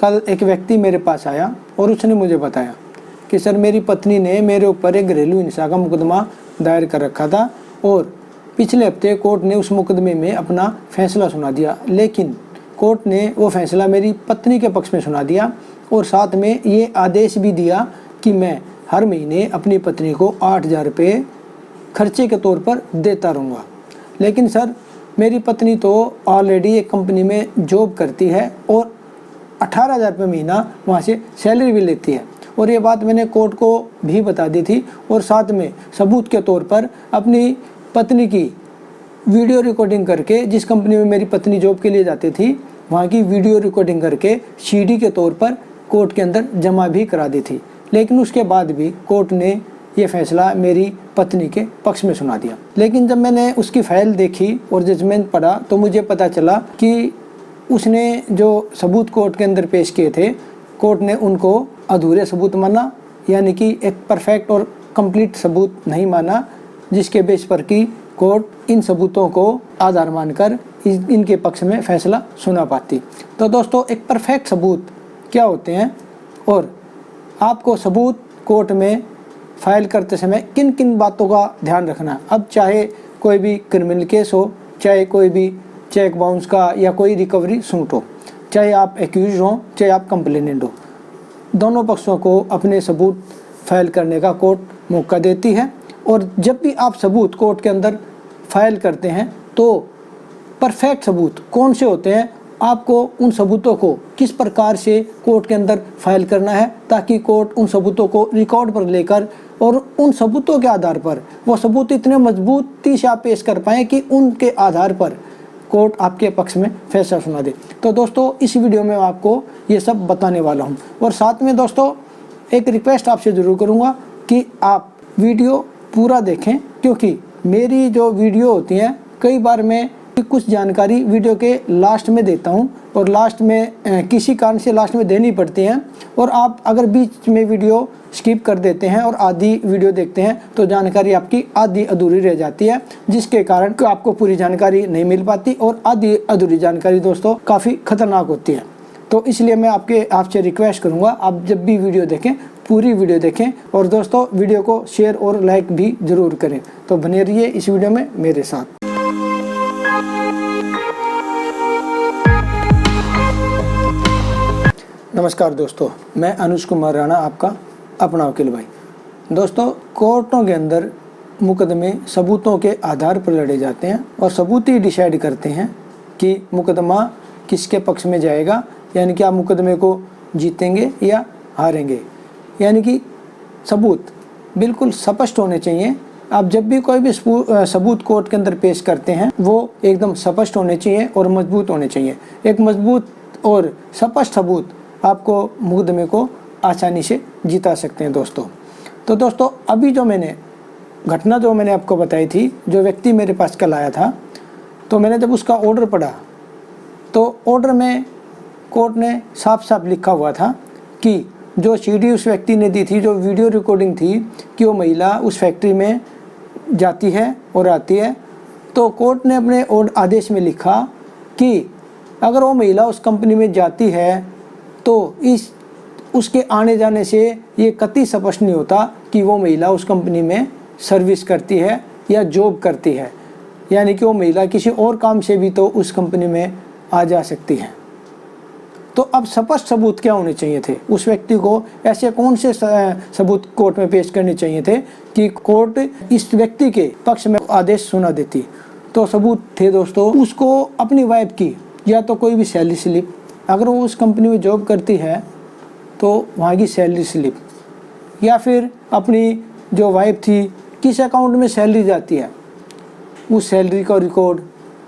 कल एक व्यक्ति मेरे पास आया और उसने मुझे बताया कि सर मेरी पत्नी ने मेरे ऊपर एक घरेलू हिंसा का मुकदमा दायर कर रखा था और पिछले हफ्ते कोर्ट ने उस मुकदमे में अपना फैसला सुना दिया, लेकिन कोर्ट ने वो फैसला मेरी पत्नी के पक्ष में सुना दिया और साथ में ये आदेश भी दिया कि मैं हर महीने अपनी पत्नी को 8,000 रुपये खर्चे के तौर पर देता रहूँगा। लेकिन सर मेरी पत्नी तो ऑलरेडी एक कंपनी में जॉब करती है और 18,000 रुपये महीना वहाँ से सैलरी भी लेती है और ये बात मैंने कोर्ट को भी बता दी थी और साथ में सबूत के तौर पर अपनी पत्नी की वीडियो रिकॉर्डिंग करके, जिस कंपनी में मेरी पत्नी जॉब के लिए जाती थी वहाँ की वीडियो रिकॉर्डिंग करके सीडी के तौर पर कोर्ट के अंदर जमा भी करा दी थी। लेकिन उसके बाद भी कोर्ट ने ये फैसला मेरी पत्नी के पक्ष में सुना दिया। लेकिन जब मैंने उसकी फाइल देखी और जजमेंट पढ़ा तो मुझे पता चला कि उसने जो सबूत कोर्ट के अंदर पेश किए थे, कोर्ट ने उनको अधूरे सबूत माना, यानी कि एक परफेक्ट और कंप्लीट सबूत नहीं माना, जिसके बेस पर कि कोर्ट इन सबूतों को आधार मानकर इनके पक्ष में फैसला सुना पाती। तो दोस्तों, एक परफेक्ट सबूत क्या होते हैं और आपको सबूत कोर्ट में फाइल करते समय किन किन बातों का ध्यान रखना। अब चाहे कोई भी क्रिमिनल केस हो, चाहे कोई भी चेक बाउंस का या कोई रिकवरी सूट हो, चाहे आप एक्यूज हो, चाहे आप कंप्लेनेंट हो, दोनों पक्षों को अपने सबूत फाइल करने का कोर्ट मौका देती है। और जब भी आप सबूत कोर्ट के अंदर फाइल करते हैं तो परफेक्ट सबूत कौन से होते हैं, आपको उन सबूतों को किस प्रकार से कोर्ट के अंदर फाइल करना है ताकि कोर्ट उन सबूतों को रिकॉर्ड पर लेकर और उन सबूतों के आधार पर वो सबूत इतने मजबूती से आप पेश कर पाएँ कि उनके आधार पर कोर्ट आपके पक्ष में फैसला सुना दे। तो दोस्तों, इस वीडियो में आपको ये सब बताने वाला हूँ और साथ में दोस्तों एक रिक्वेस्ट आपसे ज़रूर करूँगा कि आप वीडियो पूरा देखें, क्योंकि मेरी जो वीडियो होती हैं कई बार मैं कुछ जानकारी वीडियो के लास्ट में देता हूं और लास्ट में किसी कारण से लास्ट में देनी पड़ती हैं और आप अगर बीच में वीडियो स्किप कर देते हैं और आधी वीडियो देखते हैं तो जानकारी आपकी आधी अधूरी रह जाती है, जिसके कारण आपको पूरी जानकारी नहीं मिल पाती और आधी अधूरी जानकारी दोस्तों काफ़ी खतरनाक होती है। तो इसलिए मैं आपसे रिक्वेस्ट करूँगा, आप जब भी वीडियो देखें पूरी वीडियो देखें और दोस्तों वीडियो को शेयर और लाइक भी ज़रूर करें। तो बने रहिए इस वीडियो में मेरे साथ। नमस्कार दोस्तों, मैं अनुज कुमार राणा, आपका अपना वकील भाई। दोस्तों, कोर्टों के अंदर मुकदमे सबूतों के आधार पर लड़े जाते हैं और सबूत ही डिसाइड करते हैं कि मुकदमा किसके पक्ष में जाएगा, यानी कि आप मुकदमे को जीतेंगे या हारेंगे। यानी कि सबूत बिल्कुल स्पष्ट होने चाहिए। आप जब भी कोई भी सबूत कोर्ट के अंदर पेश करते हैं वो एकदम स्पष्ट होने चाहिए और मजबूत होने चाहिए। एक मजबूत और स्पष्ट सबूत आपको मुकदमे को आसानी से जिता सकते हैं दोस्तों। तो दोस्तों, अभी जो मैंने आपको बताई थी, जो व्यक्ति मेरे पास कल आया था, तो मैंने जब उसका ऑर्डर पढ़ा तो ऑर्डर में कोर्ट ने साफ साफ लिखा हुआ था कि जो सीडी उस व्यक्ति ने दी थी, जो वीडियो रिकॉर्डिंग थी कि वो महिला उस फैक्ट्री में जाती है और आती है, तो कोर्ट ने अपने आदेश में लिखा कि अगर वो महिला उस कंपनी में जाती है तो उसके आने जाने से ये कतई स्पष्ट नहीं होता कि वो महिला उस कंपनी में सर्विस करती है या जॉब करती है, यानी कि वो महिला किसी और काम से भी तो उस कंपनी में आ जा सकती है। तो अब स्पष्ट सबूत क्या होने चाहिए थे उस व्यक्ति को, ऐसे कौन से सबूत कोर्ट में पेश करने चाहिए थे कि कोर्ट इस व्यक्ति के पक्ष में आदेश सुना देती। तो सबूत थे दोस्तों, उसको अपनी वाइफ की या तो कोई भी सैलरी स्लिप, अगर वो उस कंपनी में जॉब करती है तो वहाँ की सैलरी स्लिप, या फिर अपनी जो वाइफ थी किस अकाउंट में सैलरी जाती है उस सैलरी का रिकॉर्ड,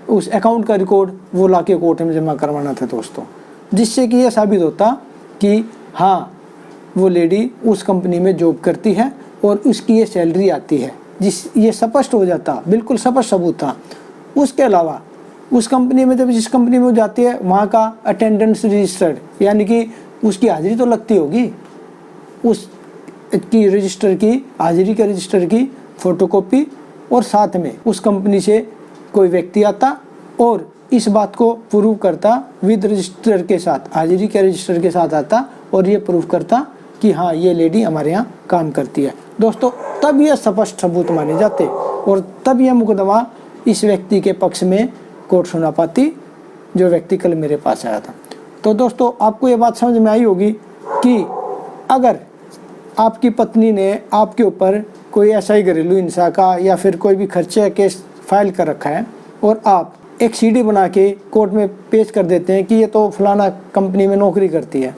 उस अकाउंट का रिकॉर्ड वो लाके कोर्ट में जमा करवाना था दोस्तों, जिससे कि ये साबित होता कि हाँ वो लेडी उस कंपनी में जॉब करती है और उसकी ये सैलरी आती है, ये स्पष्ट हो जाता, बिल्कुल स्पष्ट सबूत था। उसके अलावा उस कंपनी में जब जिस कंपनी में वो जाती है वहाँ का अटेंडेंस रजिस्टर्ड, यानी कि उसकी हाजिरी तो लगती होगी, उसकी रजिस्टर की हाजिरी के रजिस्टर की फ़ोटोकॉपी, और साथ में उस कंपनी से कोई व्यक्ति आता और इस बात को प्रूव करता विद रजिस्टर के साथ, हाजिरी के रजिस्टर के साथ आता और ये प्रूव करता कि हाँ ये लेडी हमारे यहाँ काम करती है दोस्तों, तब ये स्पष्ट सबूत माने जाते और तब यह मुकदमा इस व्यक्ति के पक्ष में कोर्ट सुना पाती जो व्यक्ति कल मेरे पास आया था। तो दोस्तों आपको ये बात समझ में आई होगी कि अगर आपकी पत्नी ने आपके ऊपर कोई ऐसा ही घरेलू हिंसा का या फिर कोई भी खर्चे केस फाइल कर रखा है और आप एक सीडी बना के कोर्ट में पेश कर देते हैं कि ये तो फलाना कंपनी में नौकरी करती है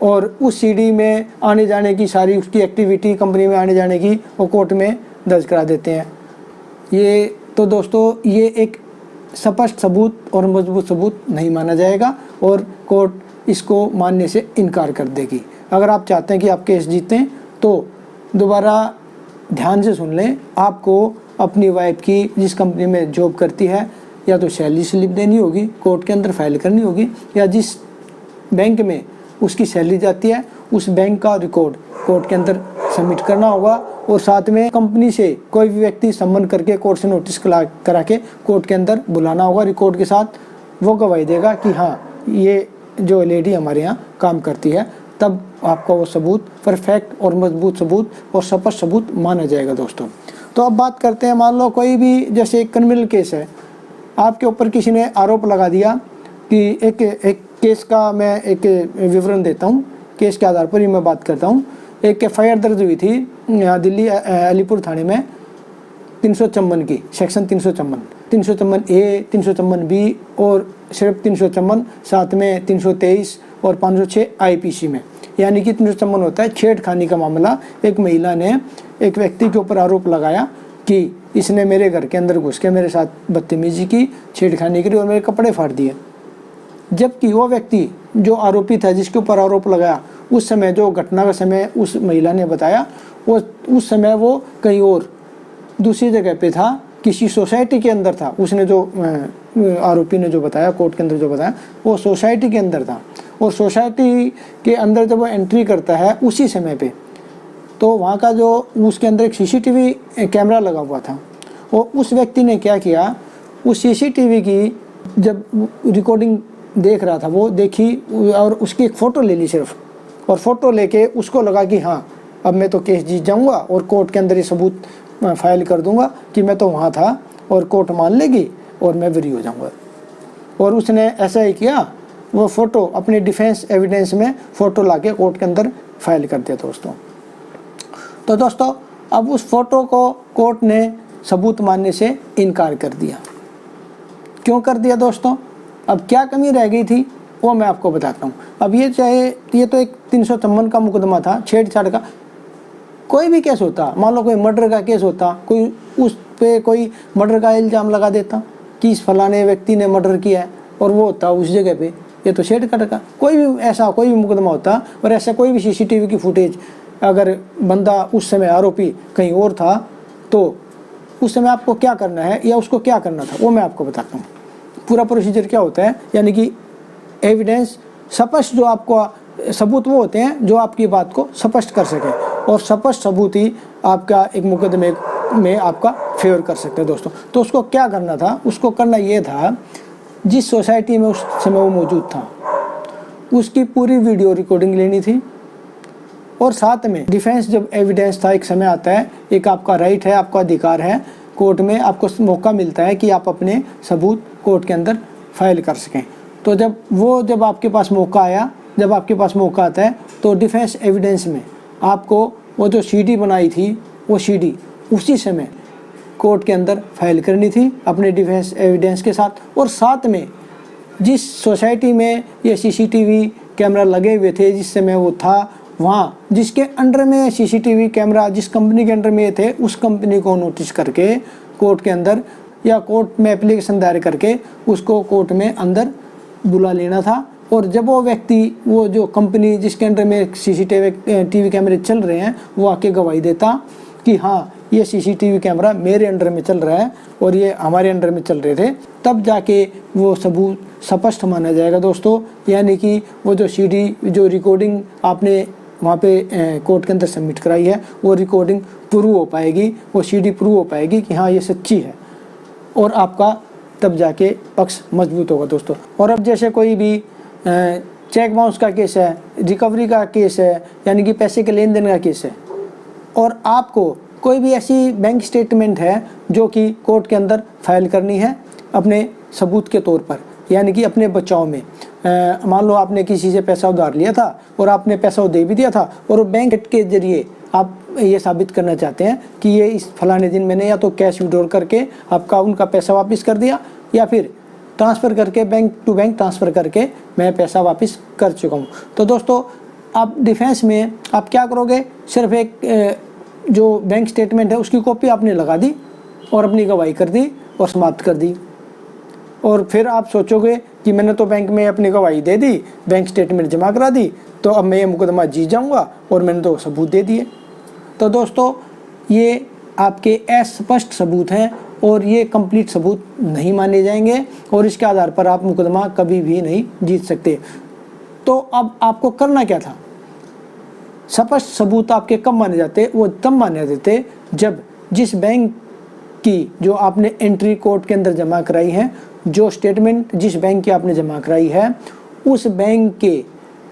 और उस सीडी में आने जाने की सारी उसकी एक्टिविटी कंपनी में आने जाने की वो कोर्ट में दर्ज करा देते हैं, ये तो दोस्तों ये एक स्पष्ट सबूत और मजबूत सबूत नहीं माना जाएगा और कोर्ट इसको मानने से इनकार कर देगी। अगर आप चाहते हैं कि आप केस जीतें तो दोबारा ध्यान से सुन लें, आपको अपनी वाइफ की जिस कंपनी में जॉब करती है या तो सैलरी स्लिप देनी होगी, कोर्ट के अंदर फाइल करनी होगी, या जिस बैंक में उसकी सैलरी जाती है उस बैंक का रिकॉर्ड कोर्ट के अंदर सबमिट करना होगा और साथ में कंपनी से कोई भी व्यक्ति सम्मन करके कोर्ट से नोटिस करा के कोर्ट के अंदर बुलाना होगा रिकॉर्ड के साथ। वो गवाही देगा कि हाँ ये जो लेडी हमारे यहाँ काम करती है, तब आपका वो सबूत परफेक्ट और मजबूत सबूत और स्पष्ट सबूत माना जाएगा दोस्तों। तो अब बात करते हैं, मान लो कोई भी जैसे क्रिमिनल केस है, आपके ऊपर किसी ने आरोप लगा दिया कि एक केस का मैं एक विवरण देता हूँ, केस के आधार पर ही मैं बात करता हूँ। एक FIR दर्ज हुई थी यहाँ दिल्ली अलीपुर थाने में 354 की, सेक्शन 354 A, 354 B और सिर्फ 354, साथ में 323 और 506 IPC में, यानी कि 354 होता है छेड़खानी का मामला। एक महिला ने एक व्यक्ति के ऊपर आरोप लगाया कि इसने मेरे घर के अंदर घुस के मेरे साथ बदतमीजी की, छेड़खानी करी और मेरे कपड़े फाड़ दिए, जबकि वो व्यक्ति जो आरोपी था जिसके ऊपर आरोप लगाया उस समय जो घटना का समय उस महिला ने बताया वो उस समय वो कहीं और दूसरी जगह पे था, किसी सोसाइटी के अंदर था। उसने जो आरोपी ने जो बताया कोर्ट के अंदर जो बताया वो सोसाइटी के अंदर था और सोसाइटी के अंदर जब वो एंट्री करता है उसी समय पे तो वहाँ का जो उसके अंदर एक CCTV कैमरा लगा हुआ था और उस व्यक्ति ने क्या किया, उस CCTV की जब रिकॉर्डिंग देख रहा था वो देखी और उसकी एक फ़ोटो ले ली सिर्फ, और फ़ोटो लेके उसको लगा कि हाँ अब मैं तो केस जीत जाऊंगा और कोर्ट के अंदर ये सबूत फाइल कर दूंगा कि मैं तो वहाँ था और कोर्ट मान लेगी और मैं बरी हो जाऊंगा। और उसने ऐसा ही किया, वो फ़ोटो अपनी डिफेंस एविडेंस में फ़ोटो लाके कोर्ट के अंदर फाइल कर दिया दोस्तों। तो दोस्तों अब उस फ़ोटो को कोर्ट ने सबूत मानने से इनकार कर दिया। क्यों कर दिया दोस्तों? अब क्या कमी रह गई थी वो मैं आपको बताता हूँ। अब ये तो एक 354 का मुकदमा था, छेड़छाड़ का। कोई भी केस होता, मान लो कोई मर्डर का केस होता, कोई उस पे कोई मर्डर का इल्ज़ाम लगा देता कि इस फलाने व्यक्ति ने मर्डर किया है और वो होता उस जगह पे, ये तो छेड़छाड़ का कोई भी ऐसा कोई भी मुकदमा होता और ऐसा कोई भी CCTV की फुटेज अगर बंदा उस समय आरोपी कहीं और था तो उस समय आपको क्या करना है या उसको क्या करना था वो मैं आपको बताता हूँ। पूरा प्रोसीजर क्या होता है, यानी कि एविडेंस स्पष्ट, जो आपको सबूत वो होते हैं जो आपकी बात को स्पष्ट कर सके और स्पष्ट सबूत ही आपका एक मुकदमे में आपका फेवर कर सकते हैं दोस्तों। तो उसको क्या करना था, उसको करना ये था जिस सोसाइटी में उस समय वो मौजूद था उसकी पूरी वीडियो रिकॉर्डिंग लेनी थी और साथ में डिफेंस जब एविडेंस था, एक समय आता है, एक आपका राइट है, आपका अधिकार है, कोर्ट में आपको मौका मिलता है कि आप अपने सबूत कोर्ट के अंदर फाइल कर सकें। तो जब आपके पास मौका आया, जब आपके पास मौका आता है तो डिफेंस एविडेंस में आपको वो जो CD बनाई थी वो CD उसी समय कोर्ट के अंदर फाइल करनी थी अपने डिफेंस एविडेंस के साथ। और साथ में जिस सोसाइटी में ये CCTV कैमरा लगे हुए थे जिस समय वो था, वहाँ जिसके अंडर में CCTV कैमरा जिस कंपनी के अंडर में थे उस कंपनी को नोटिस करके कोर्ट के अंदर या कोर्ट में एप्लीकेशन दायर करके उसको कोर्ट में अंदर बुला लेना था। और जब वो व्यक्ति, वो जो कंपनी जिसके अंडर में CCTV कैमरे चल रहे हैं, वो आके गवाही देता कि हाँ ये CCTV कैमरा मेरे अंडर में चल रहा है और ये हमारे अंडर में चल रहे थे, तब जाके वो सबूत स्पष्ट माना जाएगा दोस्तों। यानी कि वो जो CD जो रिकॉर्डिंग आपने वहाँ पे कोर्ट के अंदर सबमिट कराई है वो रिकॉर्डिंग प्रूव हो पाएगी, वो CD प्रूव हो पाएगी कि हाँ ये सच्ची है और आपका तब जाके पक्ष मजबूत होगा दोस्तों। और अब जैसे कोई भी चेक बाउंस का केस है, रिकवरी का केस है, यानी कि पैसे के लेन देन का केस है, और आपको कोई भी ऐसी बैंक स्टेटमेंट है जो कि कोर्ट के अंदर फाइल करनी है अपने सबूत के तौर पर, यानी कि अपने बचाव में। मान लो आपने किसी से पैसा उधार लिया था और आपने पैसा दे भी दिया था, और बैंक के जरिए आप ये साबित करना चाहते हैं कि ये इस फलाने दिन मैंने या तो कैश विड्रॉल करके आपका उनका पैसा वापस कर दिया, या फिर ट्रांसफ़र करके बैंक टू बैंक ट्रांसफ़र करके मैं पैसा वापस कर चुका हूँ। तो दोस्तों आप डिफेंस में आप क्या करोगे, सिर्फ एक जो बैंक स्टेटमेंट है उसकी कॉपी आपने लगा दी और अपनी गवाही कर दी और समाप्त कर दी, और फिर आप सोचोगे कि मैंने तो बैंक में अपनी गवाही दे दी, बैंक स्टेटमेंट जमा करा दी, तो अब मैं ये मुकदमा जीत जाऊंगा और मैंने तो सबूत दे दिए। तो दोस्तों ये आपके अस्पष्ट सबूत हैं और ये कंप्लीट सबूत नहीं माने जाएंगे, और इसके आधार पर आप मुकदमा कभी भी नहीं जीत सकते। तो अब आपको करना क्या था, स्पष्ट सबूत आपके कब माने जाते, वो तब माने जाते जब जिस बैंक की जो आपने एंट्री कोर्ट के अंदर जमा कराई है, जो स्टेटमेंट जिस बैंक की आपने जमा कराई है, उस बैंक के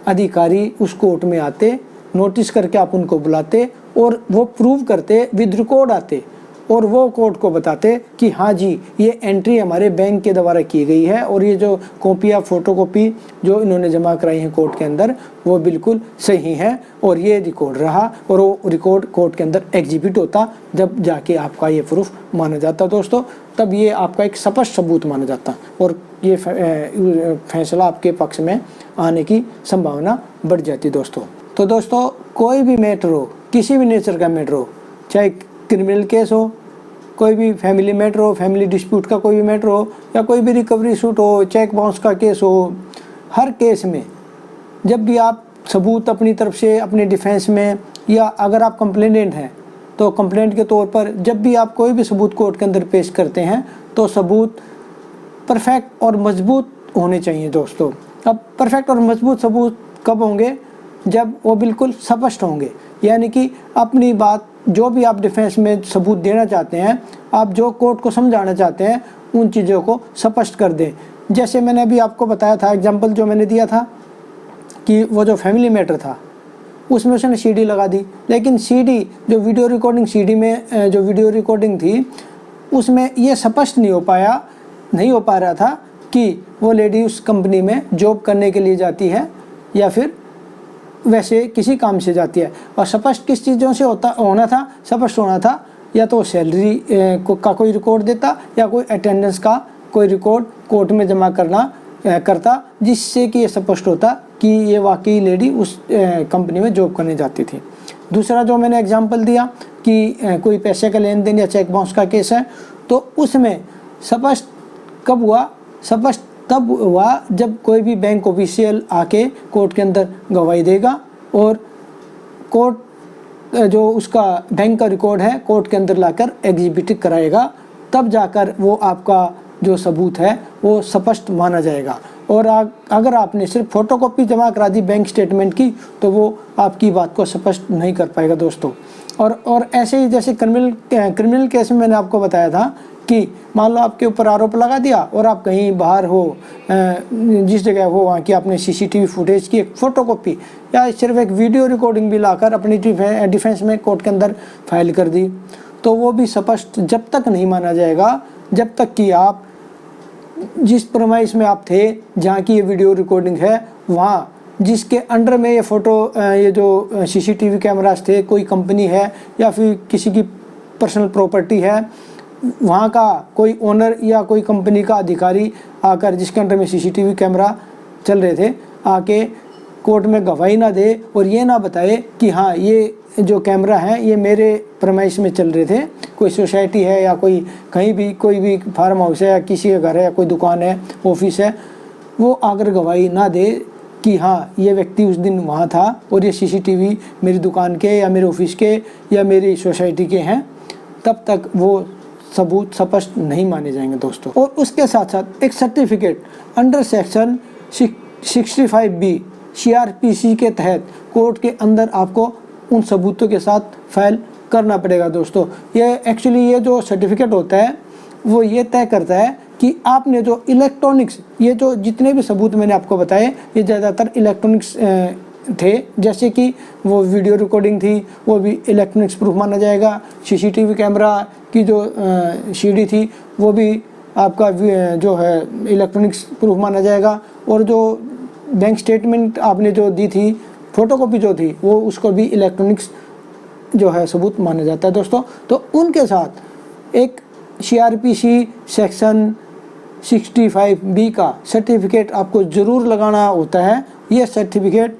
अधिकारी उस कोर्ट में आते, नोटिस करके आप उनको बुलाते और वो प्रूव करते, विद रिकॉर्ड आते और वो कोर्ट को बताते कि हाँ जी ये एंट्री हमारे बैंक के द्वारा की गई है, और ये जो कॉपी या फोटोकॉपी जो इन्होंने जमा कराई है कोर्ट के अंदर वो बिल्कुल सही है, और ये रिकॉर्ड रहा, और वो रिकॉर्ड कोर्ट के अंदर एग्जिबिट होता, जब जाके आपका ये प्रूफ माना जाता दोस्तों, तब ये आपका एक स्पष्ट सबूत माना जाता और ये फैसला आपके पक्ष में आने की संभावना बढ़ जाती दोस्तों। तो दोस्तों कोई भी मैटर हो, किसी भी नेचर का मैटर हो, चाहे क्रिमिनल केस हो, कोई भी फैमिली मैटर हो, फैमिली डिस्प्यूट का कोई भी मैटर हो, या कोई भी रिकवरी सूट हो, चेक बाउंस का केस हो, हर केस में जब भी आप सबूत अपनी तरफ से अपने डिफेंस में, या अगर आप कंप्लेनेंट हैं तो कंप्लेंट के तौर पर जब भी आप कोई भी सबूत कोर्ट के अंदर पेश करते हैं तो सबूत परफेक्ट और मजबूत होने चाहिए दोस्तों। अब परफेक्ट और मजबूत सबूत कब होंगे, जब वो बिल्कुल स्पष्ट होंगे, यानी कि अपनी बात जो भी आप डिफेंस में सबूत देना चाहते हैं, आप जो कोर्ट को समझाना चाहते हैं, उन चीज़ों को स्पष्ट कर दें। जैसे मैंने अभी आपको बताया था, एग्जांपल जो मैंने दिया था कि वो जो फैमिली मैटर था उसमें उसने सीडी लगा दी, लेकिन सीडी जो वीडियो रिकॉर्डिंग सीडी में जो वीडियो रिकॉर्डिंग थी उसमें ये स्पष्ट नहीं हो पा रहा था कि वो लेडी उस कंपनी में जॉब करने के लिए जाती है या फिर वैसे किसी काम से जाती है। और स्पष्ट किस चीज़ों से होना था, स्पष्ट होना था या तो सैलरी का कोई रिकॉर्ड देता या कोई अटेंडेंस का कोई रिकॉर्ड कोर्ट में जमा करता, जिससे कि ये स्पष्ट होता कि ये वाकई लेडी उस कंपनी में जॉब करने जाती थी। दूसरा जो मैंने एग्जांपल दिया कि कोई पैसे का लेन देन या चेक बाउंस का केस है, तो उसमें स्पष्ट कब हुआ, स्पष्ट तब हुआ जब कोई भी बैंक ऑफिशियल आके कोर्ट के अंदर गवाही देगा और कोर्ट जो उसका बैंक का रिकॉर्ड है कोर्ट के अंदर लाकर एग्जिबिट कराएगा, तब जाकर वो आपका जो सबूत है वो स्पष्ट माना जाएगा। और अगर आपने सिर्फ फोटोकॉपी जमा करा दी बैंक स्टेटमेंट की तो वो आपकी बात को स्पष्ट नहीं कर पाएगा दोस्तों। और ऐसे ही जैसे क्रिमिनल केस में मैंने आपको बताया था कि मान लो आपके ऊपर आरोप लगा दिया और आप कहीं बाहर हो, जिस जगह हो वहाँ की आपने सीसीटीवी फुटेज की एक फ़ोटोकॉपी या सिर्फ एक वीडियो रिकॉर्डिंग भी लाकर अपनी डिफेंस में कोर्ट के अंदर फाइल कर दी, तो वो भी स्पष्ट जब तक नहीं माना जाएगा जब तक कि आप जिस प्रमाइस में आप थे, जहाँ की ये वीडियो रिकॉर्डिंग है, वहाँ जिसके अंडर में ये फ़ोटो ये जो सीसीटीवी कैमरास थे, कोई कंपनी है या फिर किसी की पर्सनल प्रॉपर्टी है, वहाँ का कोई ओनर या कोई कंपनी का अधिकारी आकर जिसके अंडर में सीसीटीवी कैमरा चल रहे थे आके कोर्ट में गवाही ना दे और ये ना बताए कि हाँ ये जो कैमरा है ये मेरे प्रमाइस में चल रहे थे, कोई सोसाइटी है या कोई कहीं भी कोई भी फार्म हाउस है या किसी का घर है या कोई दुकान है ऑफिस है, वो आकर गवाही ना दे कि हाँ ये व्यक्ति उस दिन वहाँ था और ये सीसीटीवी मेरी दुकान के या मेरे ऑफिस के या मेरी सोसाइटी के हैं, तब तक वो सबूत स्पष्ट नहीं माने जाएंगे दोस्तों। और उसके साथ साथ एक certificate under section 65B CRPC के तहत कोर्ट के अंदर आपको उन सबूतों के साथ फाइल करना पड़ेगा दोस्तों। ये एक्चुअली ये जो सर्टिफिकेट होता है वो ये तय करता है कि आपने जो इलेक्ट्रॉनिक्स, ये जो जितने भी सबूत मैंने आपको बताए ये ज़्यादातर इलेक्ट्रॉनिक्स थे, जैसे कि वो वीडियो रिकॉर्डिंग थी वो भी इलेक्ट्रॉनिक्स प्रूफ माना जाएगा, सीसीटीवी कैमरा की जो सीडी थी वो भी आपका जो है इलेक्ट्रॉनिक्स प्रूफ माना जाएगा, और जो बैंक स्टेटमेंट आपने जो दी थी फोटोकॉपी जो थी वो उसको भी इलेक्ट्रॉनिक्स जो है सबूत माना जाता है दोस्तों। तो उनके साथ एक CRPC सेक्शन 65B का सर्टिफिकेट आपको ज़रूर लगाना होता है। ये सर्टिफिकेट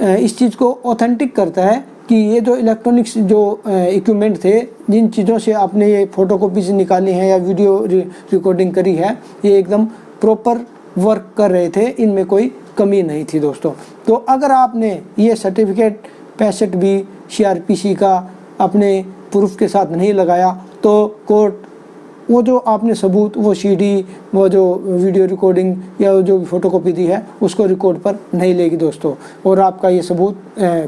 इस चीज़ को ऑथेंटिक करता है कि ये जो इलेक्ट्रॉनिक्स जो इक्विपमेंट थे, जिन चीज़ों से आपने ये फ़ोटोकॉपीज निकाली हैं या वीडियो रिकॉर्डिंग करी है, ये एकदम प्रॉपर वर्क कर रहे थे, इनमें कोई कमी नहीं थी दोस्तों। तो अगर आपने ये सर्टिफिकेट 65B CRPC का अपने प्रूफ के साथ नहीं लगाया तो कोर्ट वो जो आपने सबूत, वो CD, वो जो वीडियो रिकॉर्डिंग या जो फोटोकॉपी दी है उसको रिकॉर्ड पर नहीं लेगी दोस्तों, और आपका ये सबूत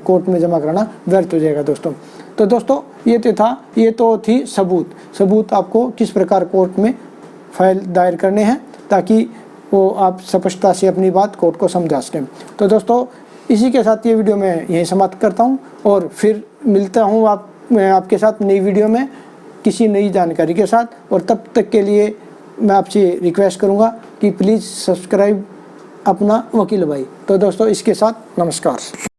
कोर्ट में जमा कराना व्यर्थ हो जाएगा दोस्तों। तो दोस्तों ये तो थी सबूत आपको किस प्रकार कोर्ट में फाइल दायर करने हैं, ताकि वो आप स्पष्टता से अपनी बात कोर्ट को समझा सकें। तो दोस्तों इसी के साथ ये वीडियो मैं यहीं समाप्त करता हूँ, और फिर मिलता हूँ आपके साथ नई वीडियो में किसी नई जानकारी के साथ। और तब तक के लिए मैं आपसे रिक्वेस्ट करूंगा कि प्लीज़ सब्सक्राइब अपना वकील भाई। तो दोस्तों इसके साथ नमस्कार।